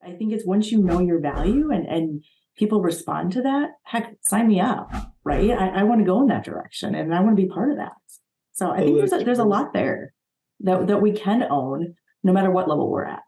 I think it's once you know your value and people respond to that, heck, sign me up, right? I want to go in that direction and I want to be part of that. So I think there's a lot there that we can own no matter what level we're at.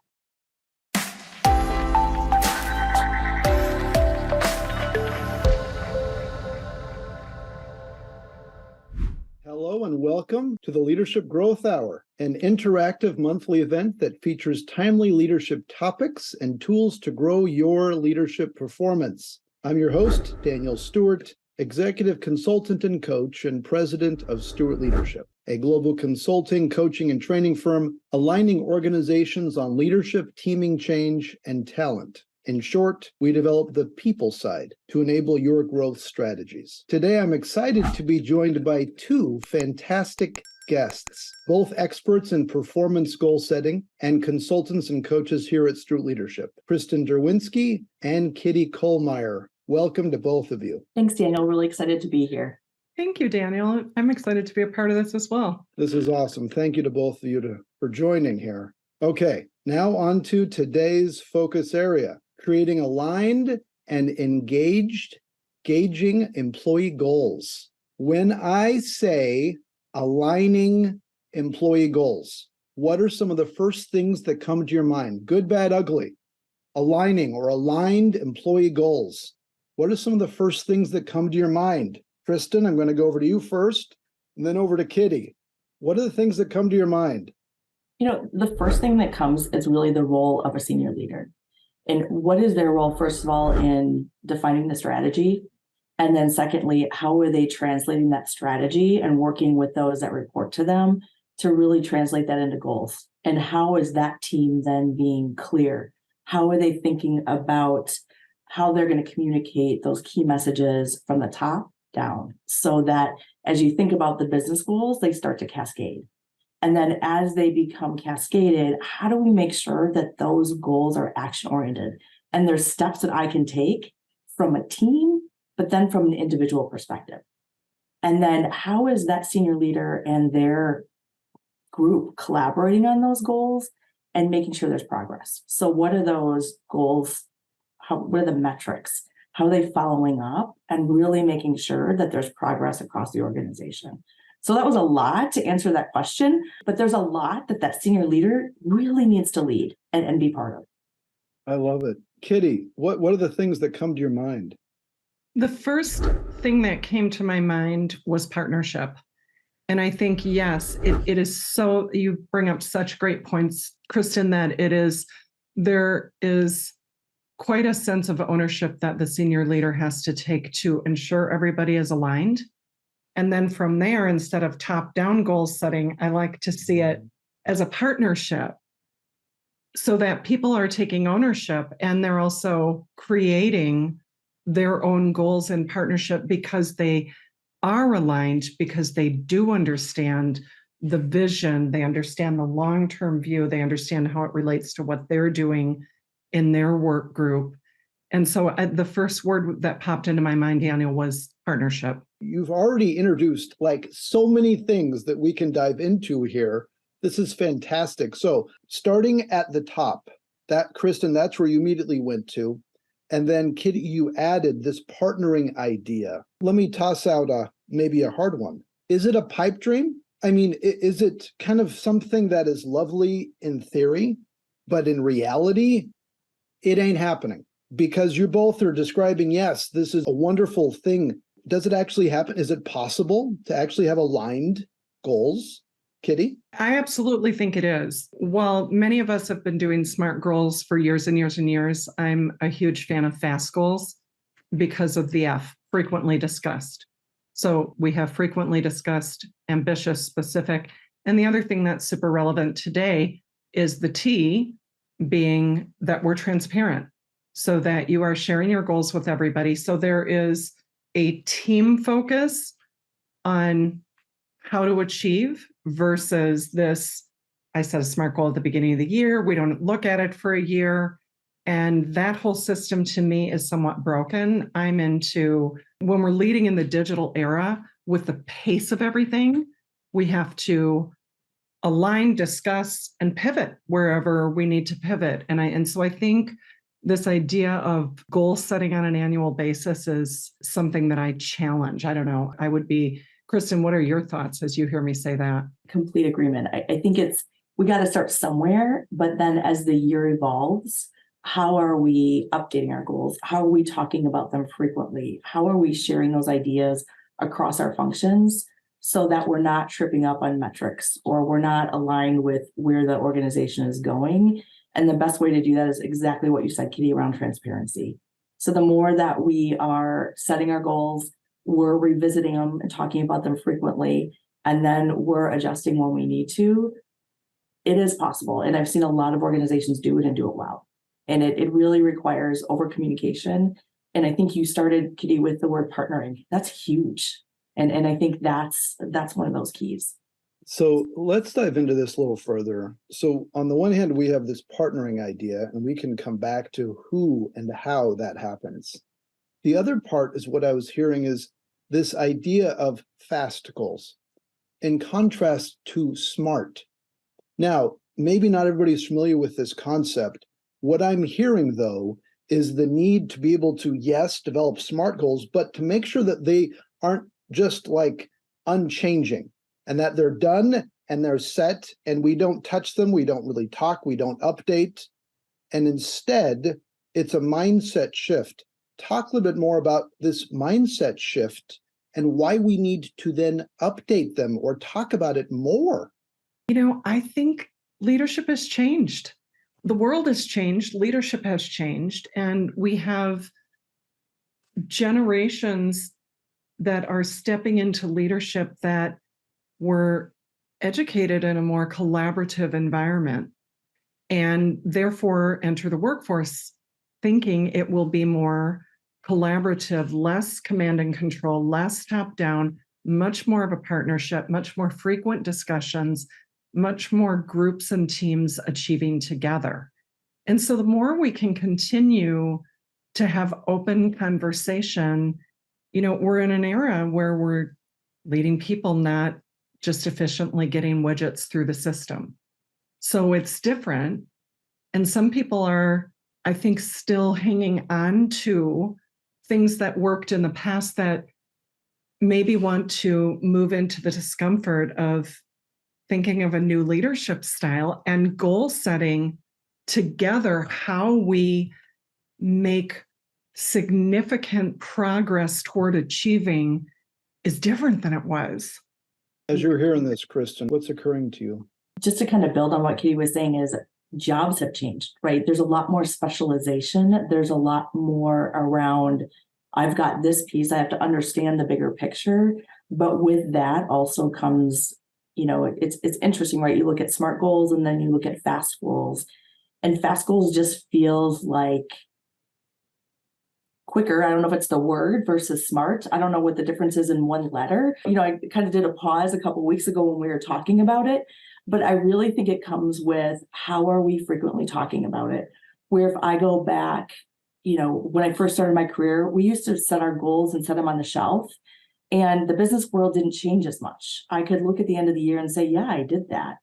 Hello and welcome to the Leadership Growth Hour, an interactive monthly event that features timely leadership topics and tools to grow your leadership performance. I'm your host, Daniel Stewart, executive consultant and coach and president of Stewart Leadership, a global consulting, coaching, and training firm aligning organizations on leadership, teaming change, and talent. In short, we develop the people side to enable your growth strategies. Today, I'm excited to be joined by two fantastic guests, both experts in performance goal setting and consultants and coaches here at Stewart Leadership, Kristin Derwinski and Kollmeyer. Welcome to both of you. Thanks, Daniel. Really excited to be here. Thank you, Daniel. I'm excited to be a part of this as well. This is awesome. Thank you to both of you for joining here. Okay, now on to today's focus area. Creating aligned and engaging employee goals. When I say aligning employee goals, what are some of the first things that come to your mind? Good, bad, ugly. Aligning or aligned employee goals. What are some of the first things that come to your mind? Kristin, I'm going to go over to you first, and then over to Kitty. What are the things that come to your mind? The first thing that comes is really the role of a senior leader. And what is their role, first of all, in defining the strategy? And then secondly, how are they translating that strategy and working with those that report to them to really translate that into goals? And how is that team then being clear? How are they thinking about how they're going to communicate those key messages from the top down so that as you think about the business goals, they start to cascade? And then as they become cascaded, how do we make sure that those goals are action-oriented? And there's steps that I can take from a team, but then from an individual perspective. And then how is that senior leader and their group collaborating on those goals and making sure there's progress? So what are those goals? What are the metrics? How are they following up and really making sure that there's progress across the organization? So that was a lot to answer that question, but there's a lot that senior leader really needs to lead and be part of. I love it. Kitty, what are the things that come to your mind? The first thing that came to my mind was partnership. And I think, yes, it is so, you bring up such great points, Kristin, that there is quite a sense of ownership that the senior leader has to take to ensure everybody is aligned. And then from there, instead of top-down goal setting, I like to see it as a partnership so that people are taking ownership and they're also creating their own goals in partnership because they are aligned, because they do understand the vision, they understand the long-term view, they understand how it relates to what they're doing in their work group. And so the first word that popped into my mind, Daniel, was partnership. You've already introduced so many things that we can dive into here. This is fantastic. So starting at the top, Kristin, that's where you immediately went to. And then Kitty, you added this partnering idea. Let me toss out maybe a hard one. Is it a pipe dream? I mean, is it kind of something that is lovely in theory, but in reality, it ain't happening? Because you both are describing, yes, this is a wonderful thing. Does it actually happen? Is it possible to actually have aligned goals? Kitty? I absolutely think it is. While many of us have been doing SMART goals for years and years and years, I'm a huge fan of FAST goals because of the F, frequently discussed. So we have frequently discussed, ambitious, specific. And the other thing that's super relevant today is the T, being that we're transparent so that you are sharing your goals with everybody. So there is a team focus on how to achieve versus this, I set a SMART goal at the beginning of the year. We don't look at it for a year. And that whole system to me is somewhat broken. I'm into when we're leading in the digital era with the pace of everything, we have to align, discuss, and pivot wherever we need to pivot. And so I think this idea of goal setting on an annual basis is something that I challenge. I don't know. Kristin, what are your thoughts as you hear me say that? Complete agreement. I think we got to start somewhere, but then as the year evolves, how are we updating our goals? How are we talking about them frequently? How are we sharing those ideas across our functions so that we're not tripping up on metrics or we're not aligned with where the organization is going? And the best way to do that is exactly what you said, Kitty, around transparency. So the more that we are setting our goals, we're revisiting them and talking about them frequently, and then we're adjusting when we need to, it is possible. And I've seen a lot of organizations do it and do it well. And it really requires over communication. And I think you started, Kitty, with the word partnering. That's huge. And I think that's one of those keys. So let's dive into this a little further. So on the one hand, we have this partnering idea, and we can come back to who and how that happens. The other part is what I was hearing is this idea of fast goals in contrast to SMART. Now, maybe not everybody's familiar with this concept. What I'm hearing, though, is the need to be able to, yes, develop SMART goals, but to make sure that they aren't just like unchanging and that they're done and they're set and we don't touch them, we don't really talk, we don't update. And instead, it's a mindset shift. Talk a little bit more about this mindset shift and why we need to then update them or talk about it more. I think leadership has changed. The world has changed, leadership has changed, and we have generations that are stepping into leadership that were educated in a more collaborative environment and therefore enter the workforce thinking it will be more collaborative, less command and control, less top down, much more of a partnership, much more frequent discussions, much more groups and teams achieving together. And so the more we can continue to have open conversation, we're in an era where we're leading people, not just efficiently getting widgets through the system. So it's different. And some people are, I think, still hanging on to things that worked in the past that maybe want to move into the discomfort of thinking of a new leadership style and goal setting together, how we make significant progress toward achieving is different than it was. As you're hearing this, Kristin, what's occurring to you? Just to kind of build on what Kitty was saying is jobs have changed, right? There's a lot more specialization. There's a lot more around, I've got this piece, I have to understand the bigger picture. But with that also comes, it's interesting, right? You look at SMART goals and then you look at fast goals. And fast goals just feels like quicker. I don't know if it's the word versus SMART. I don't know what the difference is in one letter. I kind of did a pause a couple of weeks ago when we were talking about it, but I really think it comes with how are we frequently talking about it? Where if I go back, when I first started my career, we used to set our goals and set them on the shelf. And the business world didn't change as much. I could look at the end of the year and say, yeah, I did that.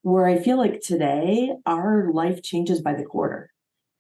Where I feel like today, our life changes by the quarter.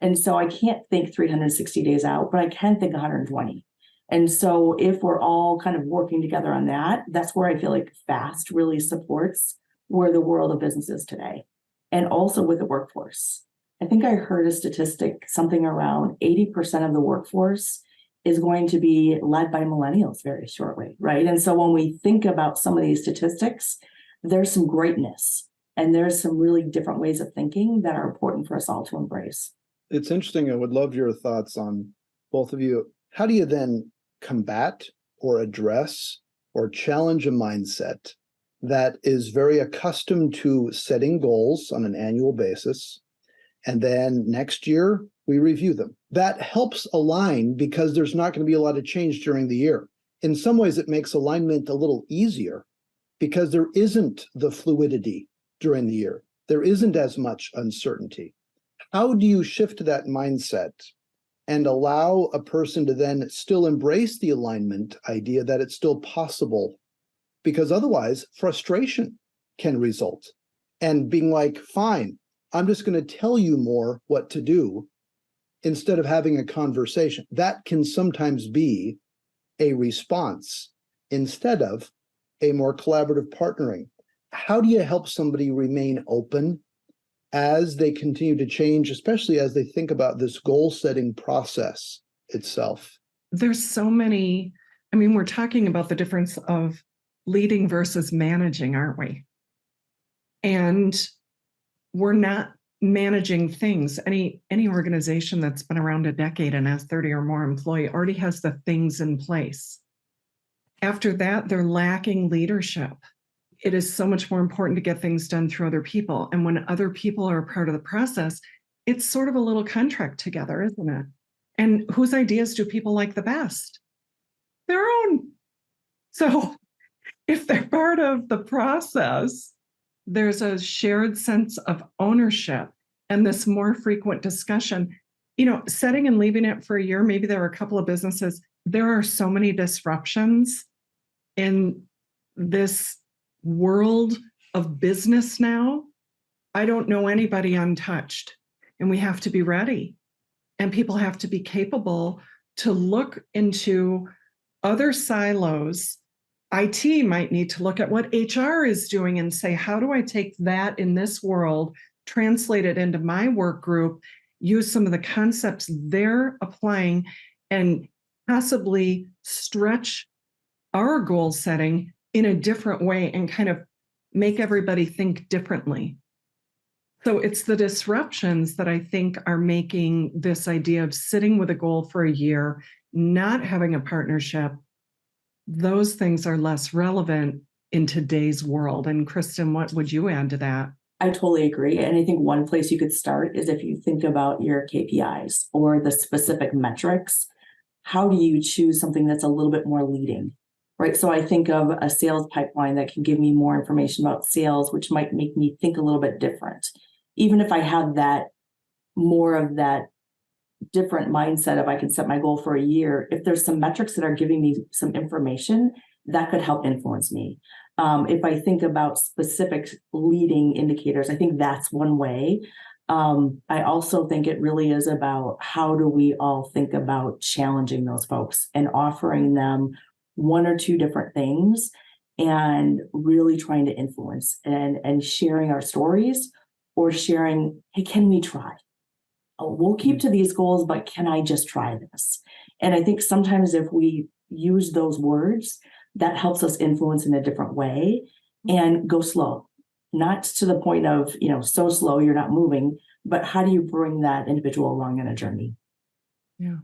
And so I can't think 360 days out, but I can think 120. And so if we're all kind of working together on that, that's where I feel like FAST really supports where the world of business is today. And also with the workforce. I think I heard a statistic, something around 80% of the workforce is going to be led by millennials very shortly, right? And so when we think about some of these statistics, there's some greatness and there's some really different ways of thinking that are important for us all to embrace. It's interesting. I would love your thoughts on both of you. How do you then combat or address or challenge a mindset that is very accustomed to setting goals on an annual basis, and then next year we review them? That helps align because there's not going to be a lot of change during the year. In some ways, it makes alignment a little easier because there isn't the fluidity during the year. There isn't as much uncertainty. How do you shift that mindset and allow a person to then still embrace the alignment idea that it's still possible? Because otherwise, frustration can result. And being like, fine, I'm just going to tell you more what to do. instead of having a conversation. That can sometimes be a response instead of a more collaborative partnering. How do you help somebody remain open as they continue to change, especially as they think about this goal-setting process itself? There's so many, we're talking about the difference of leading versus managing, aren't we? And we're not managing things. Any organization that's been around a decade and has 30 or more employees already has the things in place. After that, they're lacking leadership. It is so much more important to get things done through other people. And when other people are a part of the process, it's sort of a little contract together, isn't it? And whose ideas do people like the best? Their own. So if they're part of the process, there's a shared sense of ownership and this more frequent discussion. Setting and leaving it for a year, maybe there are a couple of businesses. There are so many disruptions in this world of business now. I don't know anybody untouched, and we have to be ready. And people have to be capable to look into other silos. IT might need to look at what HR is doing and say, how do I take that in this world, translate it into my work group, use some of the concepts they're applying, and possibly stretch our goal setting in a different way and kind of make everybody think differently. So it's the disruptions that I think are making this idea of sitting with a goal for a year, not having a partnership, those things are less relevant in today's world. And Kristin, what would you add to that? I totally agree. And I think one place you could start is if you think about your KPIs or the specific metrics, how do you choose something that's a little bit more leading, right? So I think of a sales pipeline that can give me more information about sales, which might make me think a little bit different. Even if I have that more of that different mindset of I can set my goal for a year, if there's some metrics that are giving me some information, that could help influence me. If I think about specific leading indicators, I think that's one way. I also think it really is about how do we all think about challenging those folks and offering them one or two different things and really trying to influence and sharing our stories or sharing, hey, can we try? Oh, we'll keep to these goals, but can I just try this? And I think sometimes if we use those words, that helps us influence in a different way and go slow, not to the point of, so slow you're not moving, but how do you bring that individual along in a journey? Yeah.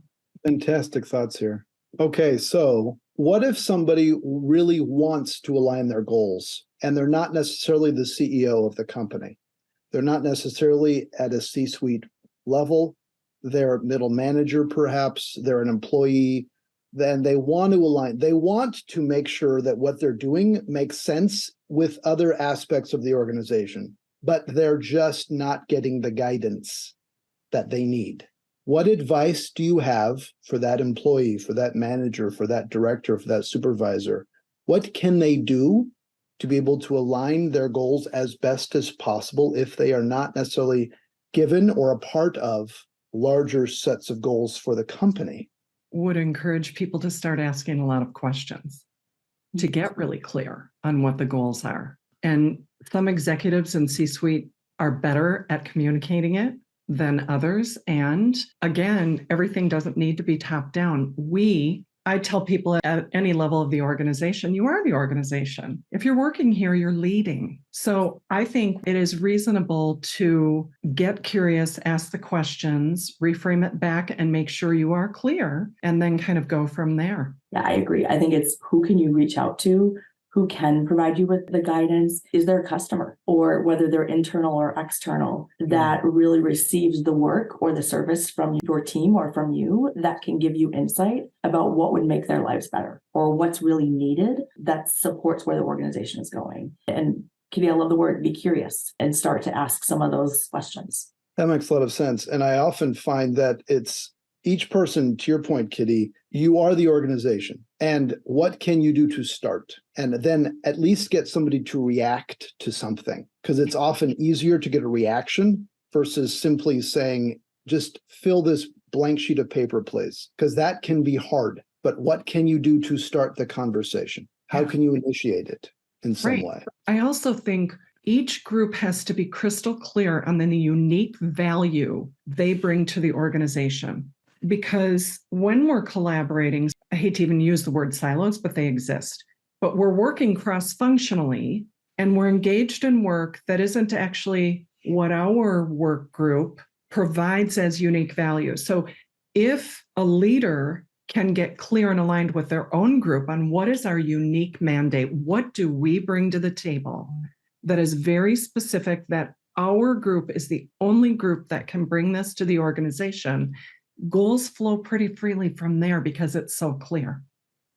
Fantastic thoughts here. Okay, so what if somebody really wants to align their goals and they're not necessarily the CEO of the company? They're not necessarily at a C-suite level. They're a middle manager, perhaps. They're an employee. Then they want to align. They want to make sure that what they're doing makes sense with other aspects of the organization, but they're just not getting the guidance that they need. What advice do you have for that employee, for that manager, for that director, for that supervisor? What can they do to be able to align their goals as best as possible if they are not necessarily given or a part of larger sets of goals for the company? Would encourage people to start asking a lot of questions to get really clear on what the goals are. And some executives in C-suite are better at communicating it than others. And again, everything doesn't need to be top down. I tell people at any level of the organization, you are the organization. If you're working here, you're leading. So I think it is reasonable to get curious, ask the questions, reframe it back, and make sure you are clear, and then kind of go from there. Yeah, I agree. I think it's who can you reach out to? Who can provide you with the guidance? Is there a customer, or whether they're internal or external, that really receives the work or the service from your team or from you that can give you insight about what would make their lives better or what's really needed that supports where the organization is going? And Kitty, I love the word, be curious and start to ask some of those questions. That makes a lot of sense. And I often find that it's each person, to your point, Kitty, you are the organization. And what can you do to start? And then at least get somebody to react to something, because it's often easier to get a reaction versus simply saying, just fill this blank sheet of paper, please, because that can be hard. But what can you do to start the conversation? How can you initiate it in some way? I also think each group has to be crystal clear on the unique value they bring to the organization. Because when we're collaborating, I hate to even use the word silos, but they exist. But we're working cross-functionally and we're engaged in work that isn't actually what our work group provides as unique value. So if a leader can get clear and aligned with their own group on what is our unique mandate, what do we bring to the table that is very specific, that our group is the only group that can bring this to the organization, goals flow pretty freely from there because it's so clear.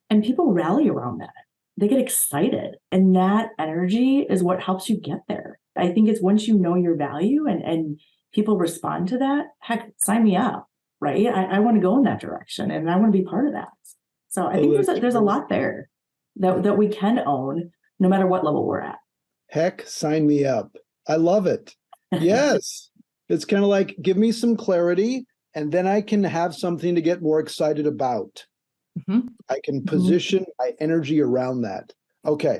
And people rally around that. They get excited. And that energy is what helps you get there. I think it's once you know your value and people respond to that, heck, sign me up, right? I want to go in that direction and I want to be part of that. So I think there's a lot there that we can own no matter what level we're at. Heck, sign me up. I love it. Yes. It's kind of like, give me some clarity and then I can have something to get more excited about. I can position my energy around that. Okay,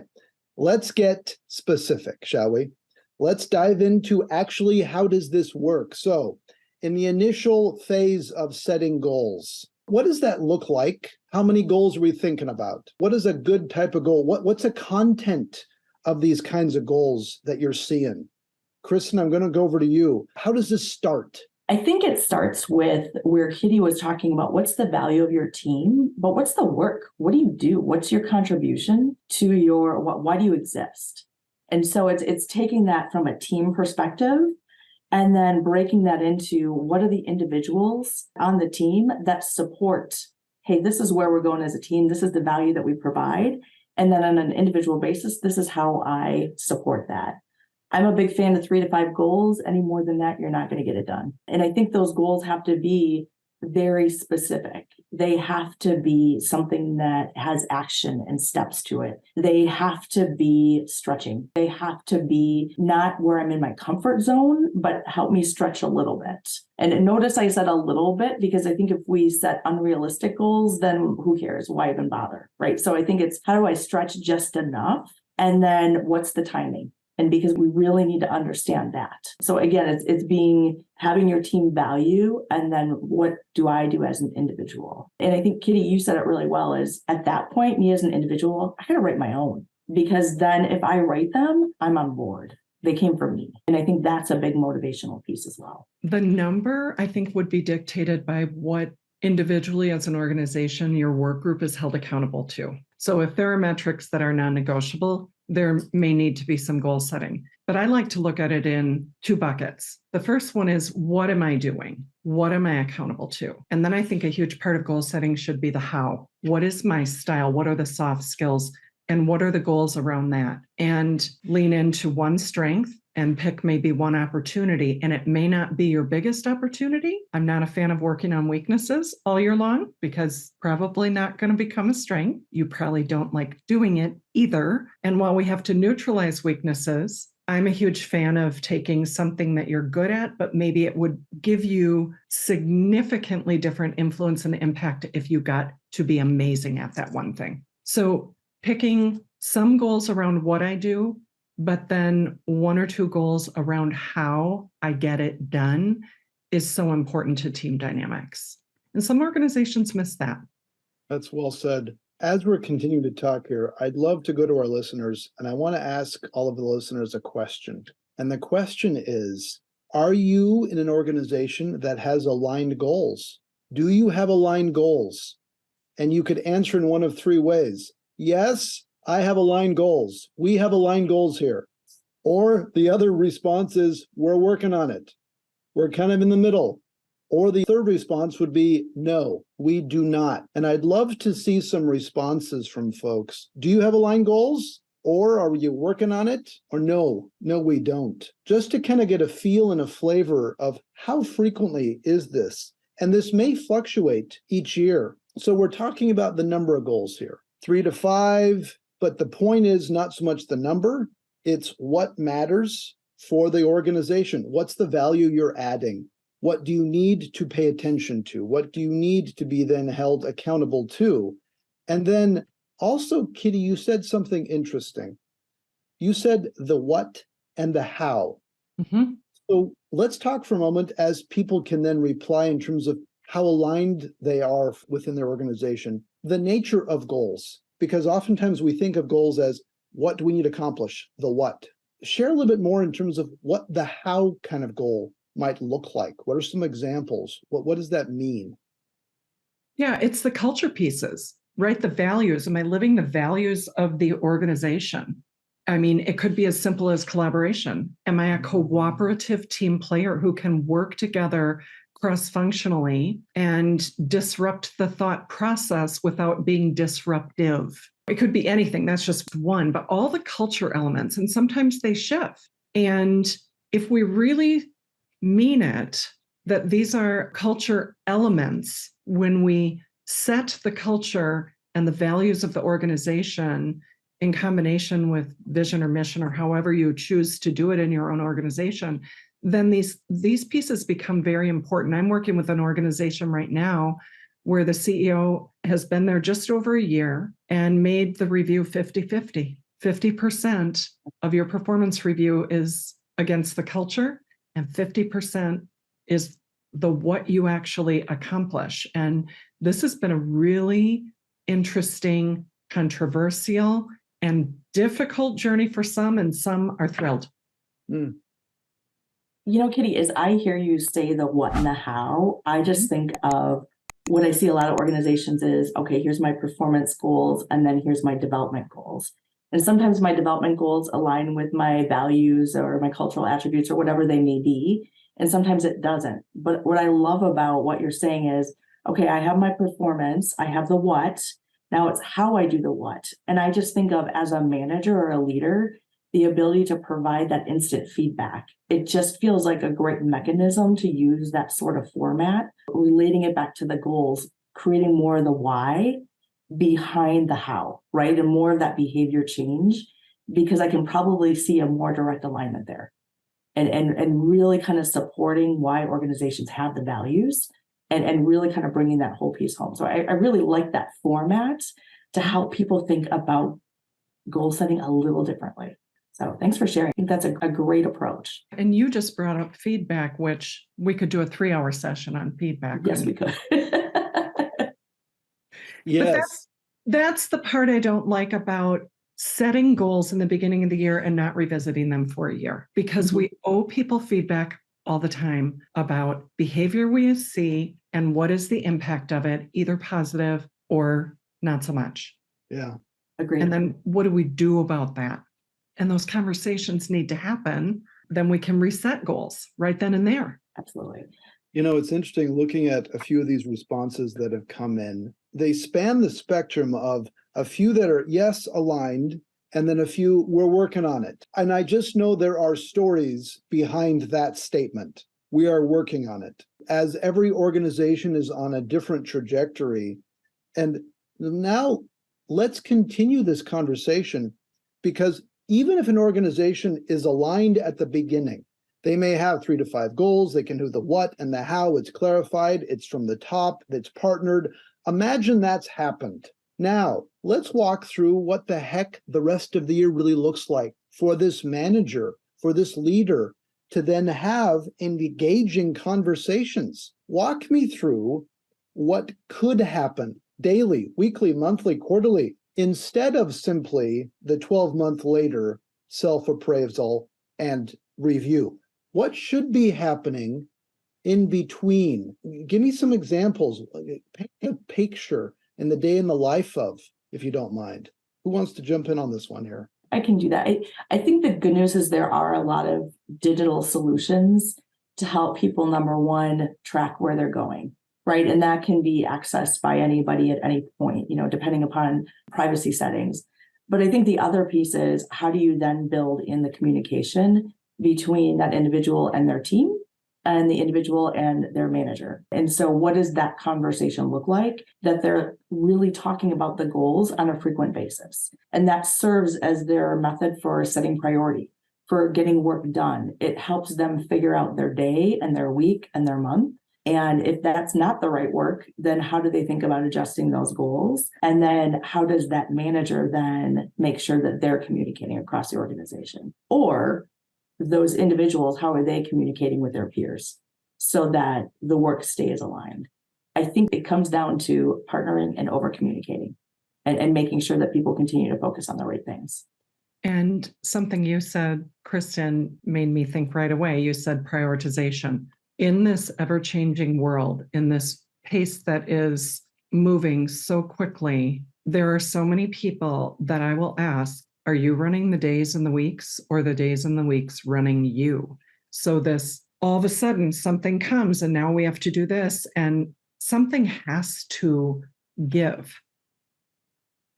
let's get specific, shall we? Let's dive into actually how does this work? So in the initial phase of setting goals, what does that look like? How many goals are we thinking about? What is a good type of goal? What's the content of these kinds of goals that you're seeing? Kristin, I'm going to go over to you. How does this start? I think it starts with where Kitty was talking about what's the value of your team, but what's the work? What do you do? What's your contribution to your, why do you exist? And so it's taking that from a team perspective and then breaking that into what are the individuals on the team that support, hey, this is where we're going as a team. This is the value that we provide. And then on an individual basis, this is how I support that. I'm a big fan of 3 to 5 goals. Any more than that, you're not going to get it done. And I think those goals have to be very specific. They have to be something that has action and steps to it. They have to be stretching. They have to be not where I'm in my comfort zone, but help me stretch a little bit. And notice I said a little bit, because I think if we set unrealistic goals, then who cares? Why even bother? Right. So I think it's how do I stretch just enough? And then what's the timing? And because we really need to understand that. So again, it's having your team value, and then what do I do as an individual? And I think, Kitty, you said it really well, is at that point, me as an individual, I gotta write my own, because then if I write them, I'm on board. They came from me. And I think that's a big motivational piece as well. The number, I think, would be dictated by what individually as an organization your work group is held accountable to. So if there are metrics that are non-negotiable, there may need to be some goal setting. But I like to look at it in 2 buckets. The first one is, what am I doing? What am I accountable to? And then I think a huge part of goal setting should be the how. What is my style? What are the soft skills? And what are the goals around that? And lean into one strength and pick maybe one opportunity. And it may not be your biggest opportunity. I'm not a fan of working on weaknesses all year long, because probably not going to become a strength. You probably don't like doing it either. And while we have to neutralize weaknesses, I'm a huge fan of taking something that you're good at, but maybe it would give you significantly different influence and impact if you got to be amazing at that one thing. So picking some goals around what I do, but then 1 or 2 goals around how I get it done is so important to team dynamics. And some organizations miss that. That's well said. As we're continuing to talk here, I'd love to go to our listeners, and I want to ask all of the listeners a question. And the question is, are you in an organization that has aligned goals? Do you have aligned goals? And you could answer in one of 3 ways. Yes, I have aligned goals. We have aligned goals here. Or the other response is, we're working on it. We're kind of in the middle. Or the third response would be, no, we do not. And I'd love to see some responses from folks. Do you have aligned goals? Or are you working on it? Or no, we don't. Just to kind of get a feel and a flavor of how frequently is this? And this may fluctuate each year. So we're talking about the number of goals here, 3 to 5. But the point is not so much the number, it's what matters for the organization. What's the value you're adding? What do you need to pay attention to? What do you need to be then held accountable to? And then also, Kitty, you said something interesting. You said the what and the how. Mhm. So let's talk for a moment as people can then reply in terms of how aligned they are within their organization. The nature of goals, because oftentimes we think of goals as what do we need to accomplish, the what. Share a little bit more in terms of what the how kind of goal might look like. What are some examples? What does that mean? Yeah, it's the culture pieces, right? The values. Am I living the values of the organization? I mean, it could be as simple as collaboration. Am I a cooperative team player who can work together cross-functionally and disrupt the thought process without being disruptive? It could be anything. That's just one, but all the culture elements, and sometimes they shift. And if we really mean it, that these are culture elements, when we set the culture and the values of the organization in combination with vision or mission, or however you choose to do it in your own organization, then these pieces become very important. I'm working with an organization right now where the CEO has been there just over a year and made the review 50-50. 50% of your performance review is against the culture, and 50% is the what you actually accomplish. And this has been a really interesting, controversial, and difficult journey for some, and some are thrilled. Mm. You know, Kitty, as I hear you say the what and the how, I just think of what I see a lot of organizations is, okay, here's my performance goals, and then here's my development goals. And sometimes my development goals align with my values or my cultural attributes or whatever they may be. And sometimes it doesn't. But what I love about what you're saying is, okay, I have my performance, I have the what, now it's how I do the what. And I just think of, as a manager or a leader, the ability to provide that instant feedback. It just feels like a great mechanism to use that sort of format, relating it back to the goals, creating more of the why behind the how, right? And more of that behavior change, because I can probably see a more direct alignment there. And really kind of supporting why organizations have the values, and really kind of bringing that whole piece home. So I really like that format to help people think about goal setting a little differently. So thanks for sharing. I think that's a great approach. And you just brought up feedback, which we could do a 3-hour session on feedback. Yes, we could. Yes. That's the part I don't like about setting goals in the beginning of the year and not revisiting them for a year, because we owe people feedback all the time about behavior we see and what is the impact of it, either positive or not so much. Yeah. Agreed. And then what do we do about that? And those conversations need to happen. Then we can reset goals right then and there. Absolutely. You know, it's interesting looking at a few of these responses that have come in. They span the spectrum of a few that are, yes, aligned, and then a few, we're working on it. And I just know there are stories behind that statement. We are working on it. As every organization is on a different trajectory. And now let's continue this conversation, because even if an organization is aligned at the beginning, they may have 3 to 5 goals. They can do the what and the how. It's clarified. It's from the top. It's partnered. Imagine that's happened. Now, let's walk through what the heck the rest of the year really looks like for this manager, for this leader, to then have engaging conversations. Walk me through what could happen daily, weekly, monthly, quarterly, instead of simply the 12-month later self-appraisal and review. What should be happening in between? Give me some examples. Paint a picture in the day in the life of, if you don't mind. Who wants to jump in on this one here? I can do that. I think the good news is there are a lot of digital solutions to help people, number one, track where they're going, right? And that can be accessed by anybody at any point, depending upon privacy settings. But I think the other piece is, how do you then build in the communication between that individual and their team, and the individual and their manager? And so what does that conversation look like, that they're really talking about the goals on a frequent basis? And that serves as their method for setting priority, for getting work done. It helps them figure out their day and their week and their month. And if that's not the right work, then how do they think about adjusting those goals? And then how does that manager then make sure that they're communicating across the organization? Or those individuals, how are they communicating with their peers so that the work stays aligned? I think it comes down to partnering and over communicating and making sure that people continue to focus on the right things. And something you said, Kristin, made me think right away. You said prioritization. In this ever-changing world, in this pace that is moving so quickly, there are so many people that I will ask, are you running the days and the weeks, or the days and the weeks running you? So this, all of a sudden, something comes and now we have to do this, and something has to give.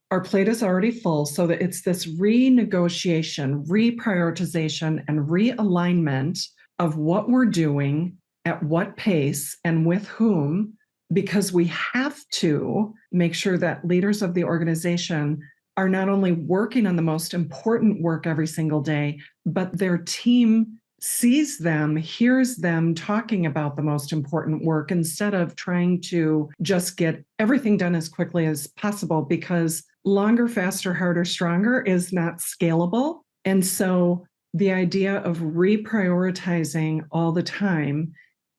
Our plate is already full, so that it's this renegotiation, reprioritization, and realignment of what we're doing, at what pace, and with whom, because we have to make sure that leaders of the organization are not only working on the most important work every single day, but their team sees them, hears them talking about the most important work instead of trying to just get everything done as quickly as possible, because longer, faster, harder, stronger is not scalable. And so the idea of reprioritizing all the time,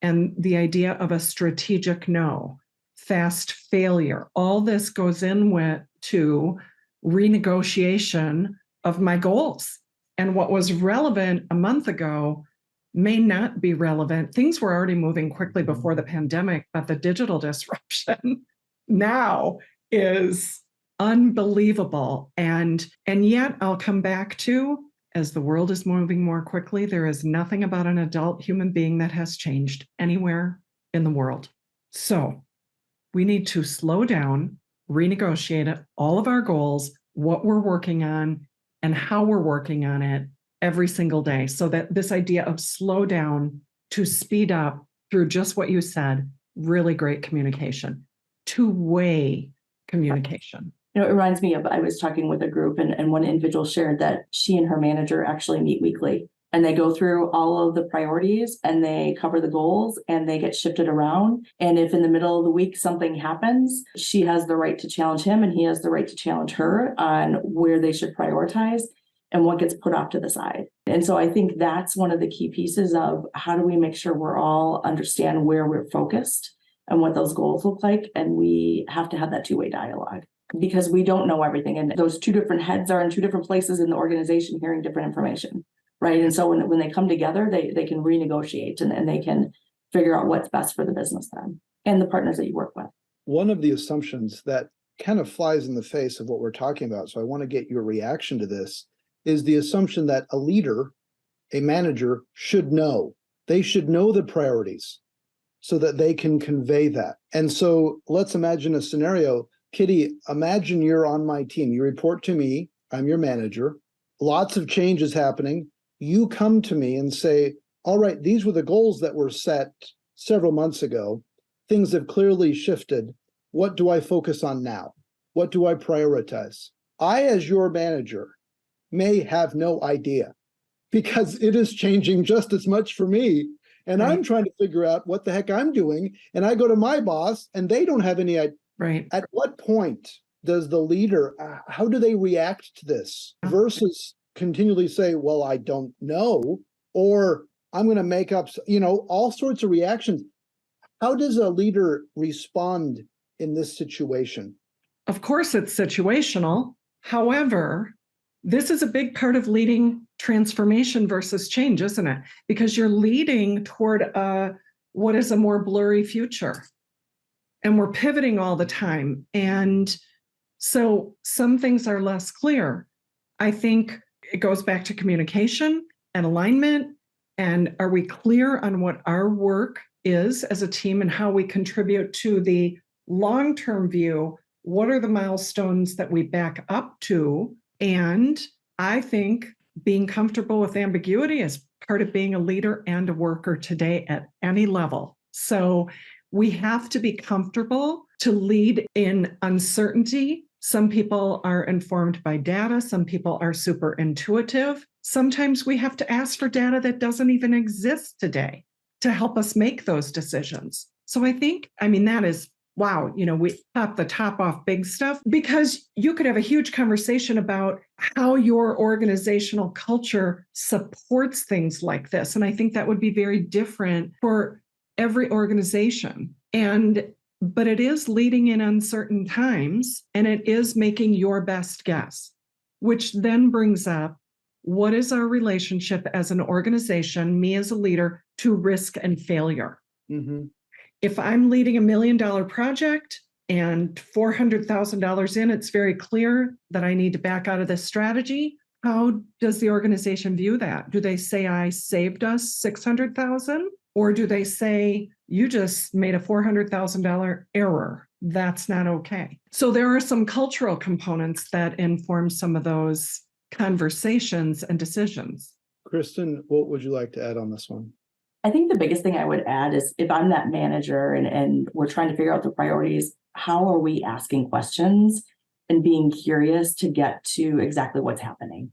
and the idea of a strategic no, fast failure, all this goes in with to renegotiation of my goals. And what was relevant a month ago may not be relevant. Things were already moving quickly before the pandemic, but the digital disruption now is unbelievable. And yet I'll come back to, as the world is moving more quickly, there is nothing about an adult human being that has changed anywhere in the world. So we need to slow down, renegotiate all of our goals, what we're working on, and how we're working on it every single day. So that this idea of slow down to speed up through just what you said, really great communication, two-way communication. It reminds me of, I was talking with a group and one individual shared that she and her manager actually meet weekly, and they go through all of the priorities and they cover the goals and they get shifted around. And if in the middle of the week something happens, she has the right to challenge him and he has the right to challenge her on where they should prioritize and what gets put off to the side. And so I think that's one of the key pieces of how do we make sure we're all understand where we're focused and what those goals look like. And we have to have that two-way dialogue, because we don't know everything. And those two different heads are in two different places in the organization hearing different information, right? And so when they come together, they can renegotiate and they can figure out what's best for the business then and the partners that you work with. One of the assumptions that kind of flies in the face of what we're talking about, so I want to get your reaction to this, is the assumption that a leader, a manager, should know. They should know the priorities so that they can convey that. And so let's imagine a scenario. Kitty, imagine you're on my team. You report to me. I'm your manager. Lots of changes happening. You come to me and say, all right, these were the goals that were set several months ago. Things have clearly shifted. What do I focus on now? What do I prioritize? I, as your manager, may have no idea, because it is changing just as much for me. And I'm trying to figure out what the heck I'm doing. And I go to my boss and they don't have any idea. Right. At what point does the leader, how do they react to this versus continually say, well, I don't know, or I'm going to make up, all sorts of reactions. How does a leader respond in this situation? Of course, it's situational. However, this is a big part of leading transformation versus change, isn't it? Because you're leading toward what is a more blurry future. And we're pivoting all the time. And so some things are less clear. I think it goes back to communication and alignment. And are we clear on what our work is as a team and how we contribute to the long-term view? What are the milestones that we back up to? And I think being comfortable with ambiguity is part of being a leader and a worker today at any level. So we have to be comfortable to lead in uncertainty Some people are informed by data. Some people are super intuitive. Sometimes we have to ask for data that doesn't even exist today to help us make those decisions. So I think, that is, wow, we pop the top off big stuff, because you could have a huge conversation about how your organizational culture supports things like this. And I think that would be very different for every organization. But it is leading in uncertain times, and it is making your best guess, which then brings up, what is our relationship as an organization, me as a leader, to risk and failure? Mm-hmm. If I'm leading $1 million project and $400,000 in, it's very clear that I need to back out of this strategy. How does the organization view that? Do they say I saved us $600,000? Or do they say, you just made a $400,000 error? That's not okay. So there are some cultural components that inform some of those conversations and decisions. Kristin, what would you like to add on this one? I think the biggest thing I would add is, if I'm that manager and we're trying to figure out the priorities, how are we asking questions and being curious to get to exactly what's happening?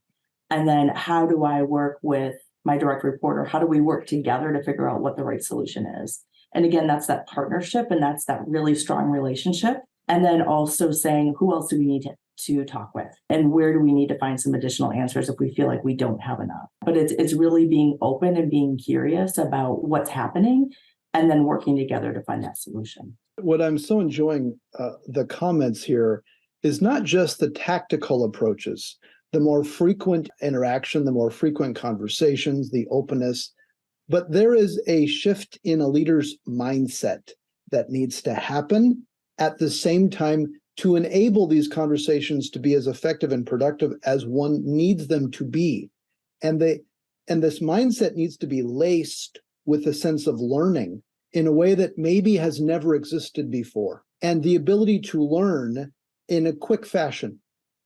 And then how do I work with my direct reporter? How do we work together to figure out what the right solution is? And again, that's that partnership, and that's that really strong relationship. And then also saying, who else do we need to talk with? And where do we need to find some additional answers if we feel like we don't have enough? But it's really being open and being curious about what's happening, and then working together to find that solution. What I'm so enjoying the comments here is not just the tactical approaches, the more frequent interaction, the more frequent conversations, the openness, but there is a shift in a leader's mindset that needs to happen at the same time to enable these conversations to be as effective and productive as one needs them to be. And this mindset needs to be laced with a sense of learning in a way that maybe has never existed before, and the ability to learn in a quick fashion,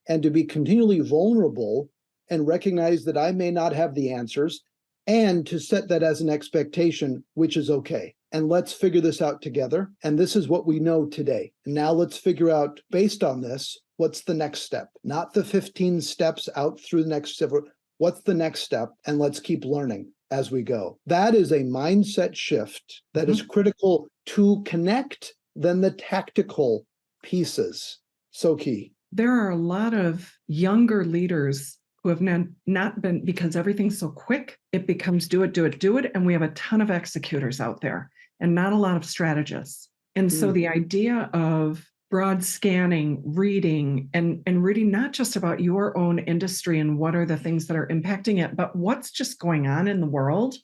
and to be continually vulnerable and recognize that I may not have the answers, and to set that as an expectation, which is okay. And let's figure this out together. And this is what we know today. And now let's figure out, based on this, what's the next step? Not the 15 steps out through the next several. What's the next step? And let's keep learning as we go. That is a mindset shift that is critical to connect then the tactical pieces. So key. There are a lot of younger leaders who have not been, because everything's so quick, it becomes do it. And we have a ton of executors out there and not a lot of strategists. And so the idea of broad scanning, reading, and reading not just about your own industry and what are the things that are impacting it, but what's just going on in the world,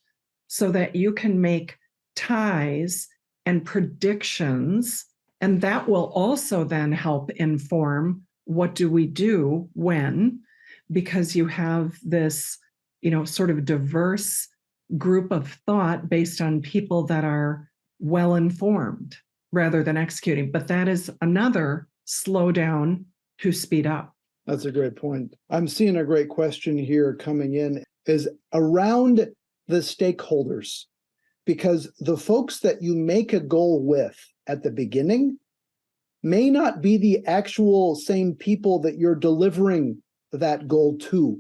so that you can make ties and predictions. And that will also then help inform, what do we do when? Because you have this, sort of diverse group of thought based on people that are well informed rather than executing. But that is another slow down to speed up. That's a great point. I'm seeing a great question here coming in, is around the stakeholders, because the folks that you make a goal with at the beginning may not be the actual same people that you're delivering that goal to,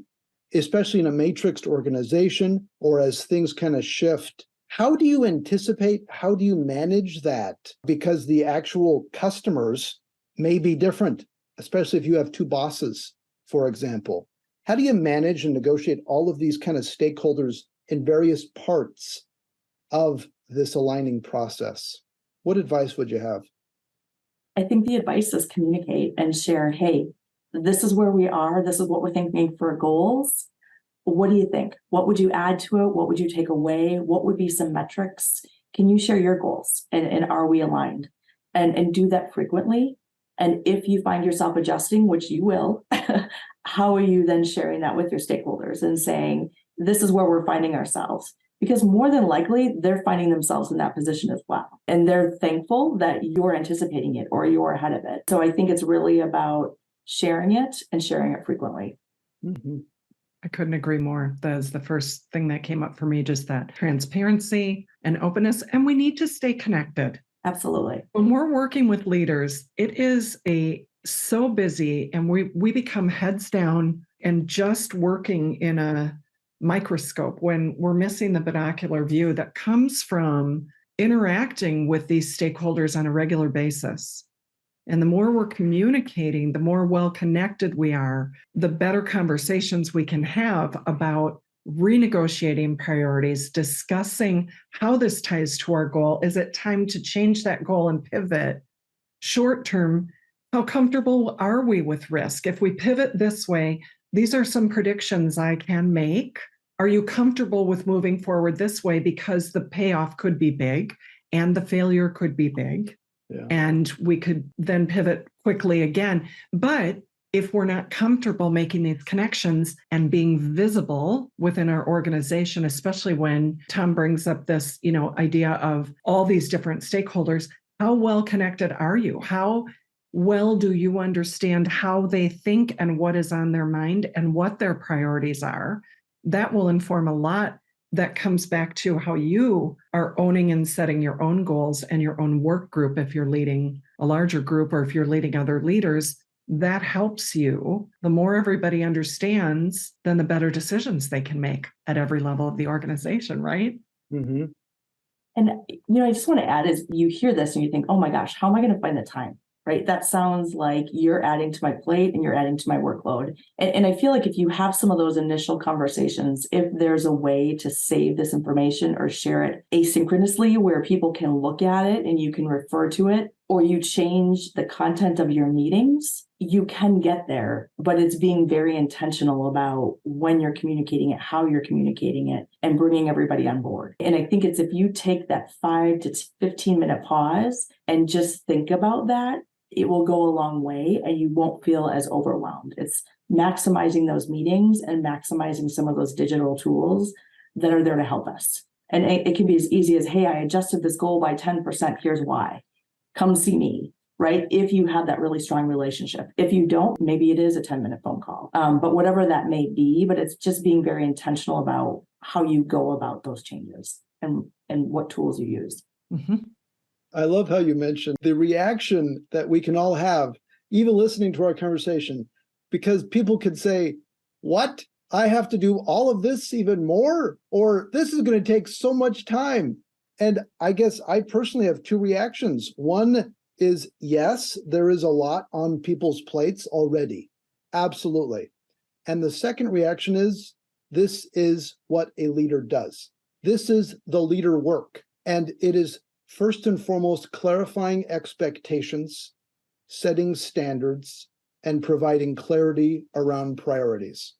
especially in a matrixed organization or as things kind of shift. How do you anticipate? How do you manage that? Because the actual customers may be different, especially if you have two bosses, for example. How do you manage and negotiate all of these kind of stakeholders in various parts of this aligning process? What advice would you have? I think the advice is communicate and share, hey, this is where we are. This is what we're thinking for goals. What do you think? What would you add to it? What would you take away? What would be some metrics? Can you share your goals? And are we aligned? And do that frequently. And if you find yourself adjusting, which you will, how are you then sharing that with your stakeholders and saying, this is where we're finding ourselves? Because more than likely, they're finding themselves in that position as well. And they're thankful that you're anticipating it or you're ahead of it. So I think it's really about sharing it and sharing it frequently. Mm-hmm. I couldn't agree more. That's the first thing that came up for me, just that transparency and openness. And we need to stay connected. Absolutely. When we're working with leaders, it is a so busy and we become heads down and just working in a microscope when we're missing the binocular view that comes from interacting with these stakeholders on a regular basis. And the more we're communicating, the more well-connected we are, the better conversations we can have about renegotiating priorities, discussing how this ties to our goal. Is it time to change that goal and pivot? Short term, how comfortable are we with risk? If we pivot this way, these are some predictions I can make. Are you comfortable with moving forward this way? Because the payoff could be big and the failure could be big. Yeah. And we could then pivot quickly again. But if we're not comfortable making these connections and being visible within our organization, especially when Tom brings up this, idea of all these different stakeholders, how well connected are you? How well do you understand how they think and what is on their mind and what their priorities are? That will inform a lot. That comes back to how you are owning and setting your own goals and your own work group. If you're leading a larger group or if you're leading other leaders, that helps you. The more everybody understands, then the better decisions they can make at every level of the organization, right? Mm-hmm. And, I just want to add is you hear this and you think, oh my gosh, how am I going to find the time? Right? That sounds like you're adding to my plate and you're adding to my workload. And I feel like if you have some of those initial conversations, if there's a way to save this information or share it asynchronously where people can look at it and you can refer to it, or you change the content of your meetings, you can get there, but it's being very intentional about when you're communicating it, how you're communicating it, and bringing everybody on board. And I think it's if you take that 5 to 15 minute pause and just think about that, it will go a long way and you won't feel as overwhelmed. It's maximizing those meetings and maximizing some of those digital tools that are there to help us. And it can be as easy as, hey, I adjusted this goal by 10%. Here's why. Come see me, right? If you have that really strong relationship. If you don't, maybe it is a 10-minute phone call, but whatever that may be, but it's just being very intentional about how you go about those changes and what tools you use. Mm-hmm. I love how you mentioned the reaction that we can all have, even listening to our conversation, because people could say, what? I have to do all of this even more? Or this is going to take so much time. And I guess I personally have two reactions. One is, yes, there is a lot on people's plates already. Absolutely. And the second reaction is, this is what a leader does. This is the leader work. And it is first and foremost clarifying expectations, setting standards, and providing clarity around priorities.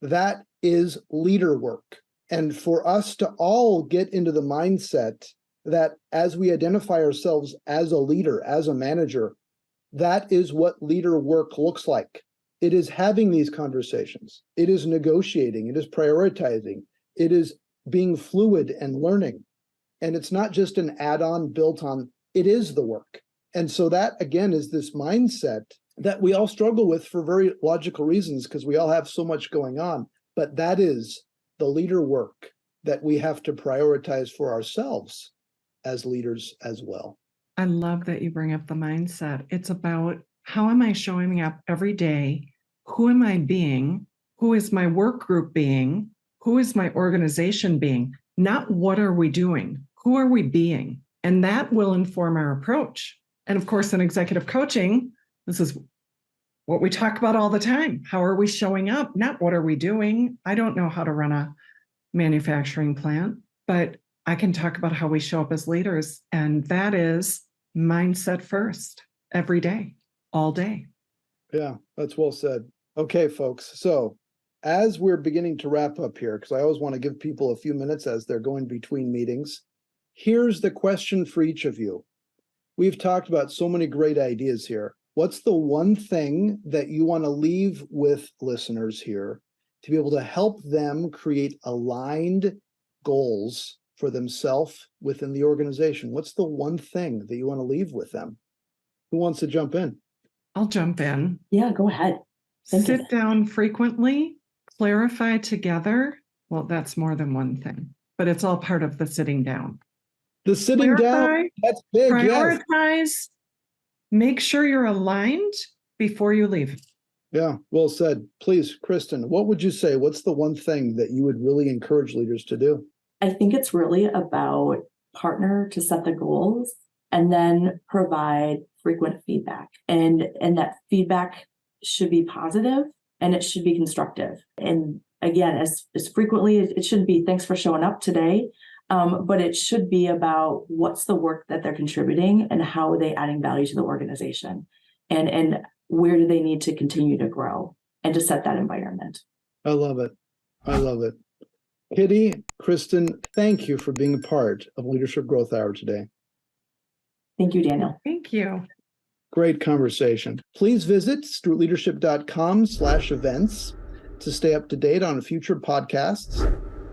That is leader work. And for us to all get into the mindset that as we identify ourselves as a leader, as a manager, that is what leader work looks like. It is having these conversations. It is negotiating. It is prioritizing. It is being fluid and learning. And it's not just an add-on built on, it is the work. And so that, again, is this mindset that we all struggle with for very logical reasons because we all have so much going on. But that is the leader work that we have to prioritize for ourselves as leaders as well. I love that you bring up the mindset. It's about how am I showing up every day? Who am I being? Who is my work group being? Who is my organization being? Not what are we doing? Who are we being? And that will inform our approach. And of course, in executive coaching, this is what we talk about all the time. How are we showing up? Not what are we doing? I don't know how to run a manufacturing plant, but I can talk about how we show up as leaders. And that is mindset first, every day, all day. Yeah, that's well said. Okay, folks. So as we're beginning to wrap up here, because I always want to give people a few minutes as they're going between meetings, here's the question for each of you. We've talked about so many great ideas here. What's the one thing that you want to leave with listeners here to be able to help them create aligned goals for themselves within the organization? What's the one thing that you want to leave with them? Who wants to jump in? I'll jump in. Yeah, go ahead. Sit down frequently, clarify together. Well, that's more than one thing, but it's all part of the sitting down. The sitting down, that's big. Prioritize, yes. Make sure you're aligned before you leave. Yeah, well said. Please, Kristin, what would you say? What's the one thing that you would really encourage leaders to do? I think it's really about partner to set the goals and then provide frequent feedback. And that feedback should be positive and it should be constructive. And again, as frequently, it shouldn't be thanks for showing up today, but it should be about what's the work that they're contributing and how are they adding value to the organization, and where do they need to continue to grow, and to set that environment. I love it. I love it. Kitty, Kristin, thank you for being a part of Leadership Growth Hour today. Thank you, Daniel. Thank you. Great conversation. Please visit streetleadership.com/events to stay up to date on future podcasts,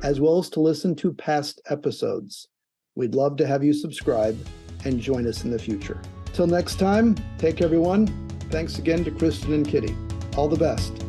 as well as to listen to past episodes. We'd love to have you subscribe and join us in the future. Till next time, take care, everyone. Thanks again to Kristin and Kitty. All the best.